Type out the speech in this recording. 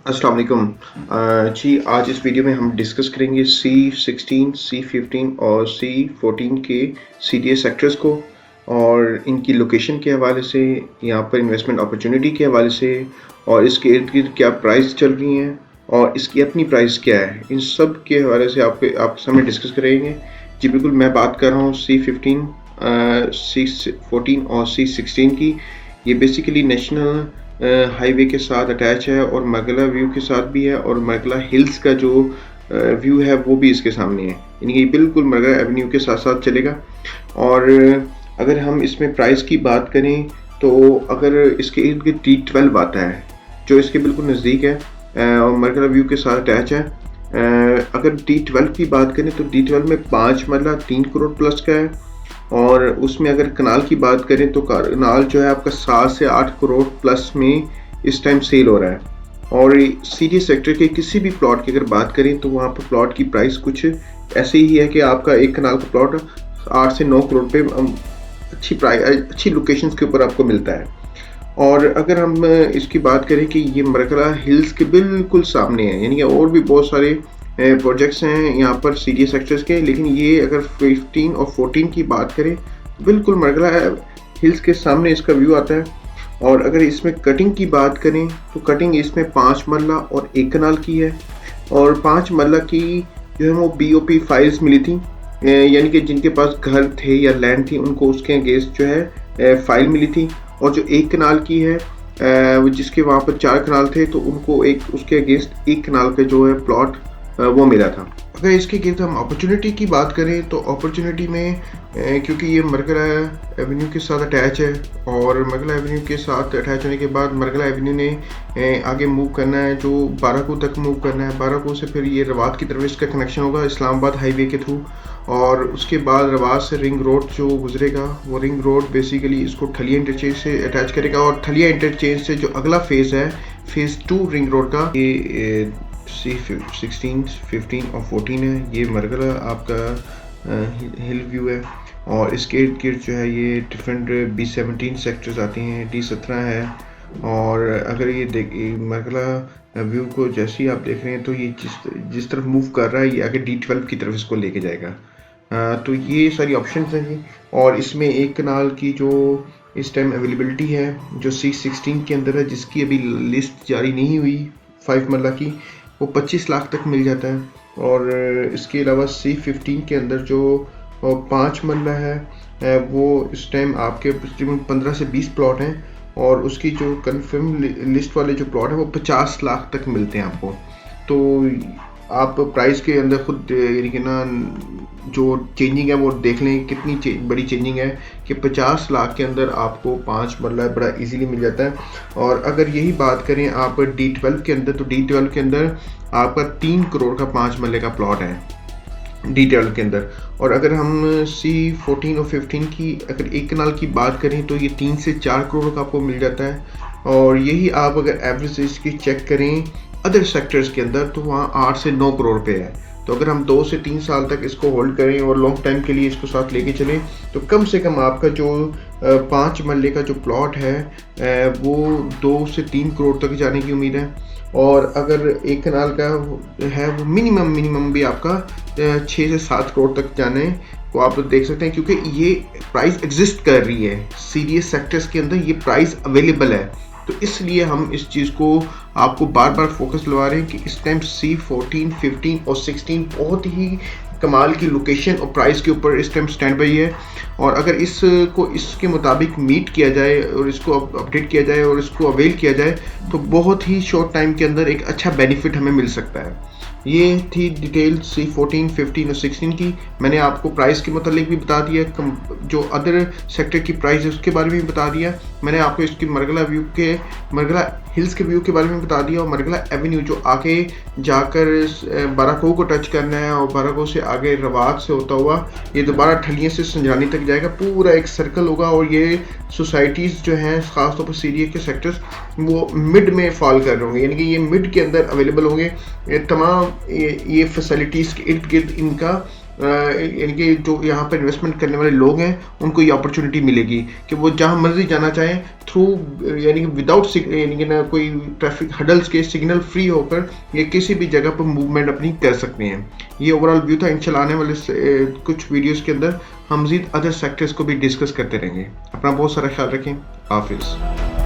अस्सलाम वालेकुम। जी, आज इस वीडियो में हम डिस्कस करेंगे C16, C15 और C14 के CDS सेक्टर्स को और इनकी लोकेशन के हवाले से, यहाँ पर इन्वेस्टमेंट अपॉर्चुनिटी के हवाले से और इसके इर्द गिर्द क्या प्राइस चल रही हैं और इसकी अपनी प्राइस क्या है, इन सब के हवाले से आपके सामने डिस्कस करेंगे। जी बिल्कुल, मैं बात कर रहा हूँ C15, C14 और C16 की। ये बेसिकली नेशनल हाईवे के साथ अटैच है और मरगला व्यू के साथ भी है और मरगला हिल्स का जो व्यू है वो भी इसके सामने है, यानी कि बिल्कुल मरगला एवेन्यू के साथ साथ चलेगा। और अगर हम इसमें प्राइस की बात करें तो अगर इसके इर्द गिर्द D12 आता है जो इसके बिल्कुल नज़दीक है और मरगला व्यू के साथ अटैच है। अगर D12 की बात करें तो D12 में 5 मरला 3 करोड़ प्लस का है और उसमें अगर कनाल की बात करें तो कनाल जो है आपका 7 से 8 करोड़ प्लस में इस टाइम सेल हो रहा है। और सीडीएस सेक्टर के किसी भी प्लॉट की अगर बात करें तो वहाँ पर प्लॉट की प्राइस कुछ ऐसे ही है कि आपका एक कनाल का प्लॉट 8 से 9 करोड़ पे अच्छी प्राइस, अच्छी लोकेशंस के ऊपर आपको मिलता है। और अगर हम इसकी बात करें कि ये मरगला हिल्स के बिल्कुल सामने है, यानी कि और भी बहुत सारे प्रोजेक्ट्स हैं यहाँ पर सीडीएस सेक्टर्स के, लेकिन ये अगर 15 और 14 की बात करें तो बिल्कुल मरगला हिल्स के सामने इसका व्यू आता है। और अगर इसमें कटिंग की बात करें तो कटिंग इसमें 5 मरला और 1 कनाल की है और 5 मरला की जो है वो BOP फाइल्स मिली थी, यानी कि जिनके पास घर थे या लैंड थी उनको उसके अगेंस्ट जो है फाइल मिली थी। और जो 1 कनाल की है जिसके वहाँ पर 4 कनाल थे तो उनको एक उसके अगेंस्ट 1 कनाल का जो है प्लॉट वो मिला था। अगर इसके गिर्द हम अपॉर्चुनिटी की बात करें तो अपॉर्चुनिटी में क्योंकि ये मरगला एवेन्यू के साथ अटैच है और मरगला एवेन्यू के साथ अटैच होने के बाद मरगला एवेन्यू ने आगे मूव करना है, जो बाराको तक मूव करना है। बाराको से फिर ये रवात की तरफ इसका कनेक्शन होगा इस्लामाबाद हाईवे के थ्रू और उसके बाद रवात से रिंग रोड जो गुजरेगा वो रिंग रोड बेसिकली इसको ठलिया इंटरचेंज से अटैच करेगा और ठलिया इंटरचेंज से जो अगला फेज़ है फेज़ 2 रिंग रोड का, ये C16, 15 और 14 है। ये मरगला आपका हिल व्यू है और इसके इर्द गिर्द जो है ये डिफरेंट B17 सेक्टर्स आती हैं, D17 है। और अगर ये मरगला व्यू को जैसे ही आप देख रहे हैं तो ये जिस तरफ मूव कर रहा है ये आगे D12 की तरफ इसको लेके जाएगा। तो ये सारी ऑप्शंस हैं जी। और इसमें एक कनाल की जो इस टाइम अवेलेबिलिटी है जो C16 के अंदर है, जिसकी अभी लिस्ट जारी नहीं हुई 5 मरला की, वो 25 लाख तक मिल जाता है। और इसके अलावा C15 के अंदर जो 5 मरला है वो इस टाइम आपके तकरीबन 15 से 20 प्लॉट हैं और उसकी जो कन्फर्म लिस्ट वाले जो प्लॉट है वो 50 लाख तक मिलते हैं आपको। तो आप प्राइस के अंदर खुद यानी कि ना जो चेंजिंग है वो देख लें कितनी बड़ी चेंजिंग है कि 50 लाख के अंदर आपको 5 मरला बड़ा इजीली मिल जाता है। और अगर यही बात करें आप D12 के अंदर तो D12 के अंदर आपका 3 करोड़ का 5 मरले का प्लॉट है D12 के अंदर। और अगर हम C14 और 15 की अगर एक कनाल की बात करें तो ये 3 से 4 करोड़ का आपको मिल जाता है। और यही आप अगर एवरेज इसकी चेक करें अदर सेक्टर्स के अंदर तो वहाँ 8 से 9 करोड़ पे है। तो अगर हम 2 से 3 साल तक इसको होल्ड करें और लॉन्ग टाइम के लिए इसको साथ लेके चलें तो कम से कम आपका जो 5 मरले का जो प्लॉट है वो 2 से 3 करोड़ तक जाने की उम्मीद है। और अगर एक कनाल का है वो मिनिमम भी आपका 6 से 7 करोड़ तक जाने को आप देख सकते हैं, क्योंकि ये प्राइस एग्जिस्ट कर रही है सीडीएस सेक्टर्स के अंदर, ये प्राइस अवेलेबल है। तो इसलिए हम इस चीज़ को आपको बार बार फोकस लगा रहे हैं कि इस टाइम C14, 15 और 16 बहुत ही कमाल की लोकेशन और प्राइस के ऊपर इस टाइम स्टैंड बाई है। और अगर इसको इसके मुताबिक मीट किया जाए और इसको अपडेट किया जाए और इसको अवेल किया जाए तो बहुत ही शॉर्ट टाइम के अंदर एक अच्छा बेनिफिट हमें मिल सकता है। ये थी डिटेल C14, 15 और 16 की। मैंने आपको प्राइस के मतलब भी बता दिया, जो अदर सेक्टर की प्राइस है उसके बारे में भी बता दिया। मैंने आपको इसकी मरगला हिल्स के व्यू के बारे में बता दिया और मरगला एवेन्यू जो आगे जाकर बाराको को टच करना है और बाराको से आगे रवात से होता हुआ ये दोबारा ठलियाँ से संजानी तक जाएगा, पूरा एक सर्कल होगा। और ये सोसाइटीज़ जो हैं ख़ासतौर पर सीडीएस के सेक्टर्स वो मिड में फॉल कर रहे होंगे, यानी कि ये मिड के अंदर अवेलेबल होंगे। तमाम ये फैसिलिटीज़ के इर्द गिर्द इनका यानी कि जो यहाँ पर इन्वेस्टमेंट करने वाले लोग हैं उनको ये अपॉर्चुनिटी मिलेगी कि वो जहाँ मर्जी जाना चाहें थ्रू, यानी कि विदाउट यानी कि ना कोई ट्रैफिक हडल्स के, सिग्नल फ्री होकर ये किसी भी जगह पर मूवमेंट अपनी कर सकते हैं। ये ओवरऑल व्यू था। इंशाल्लाह आने वाले कुछ वीडियोस के अंदर हम मज़ीद अदर सेक्टर्स को भी डिस्कस करते रहेंगे। अपना बहुत सारा ख्याल रखें। हाफिज़।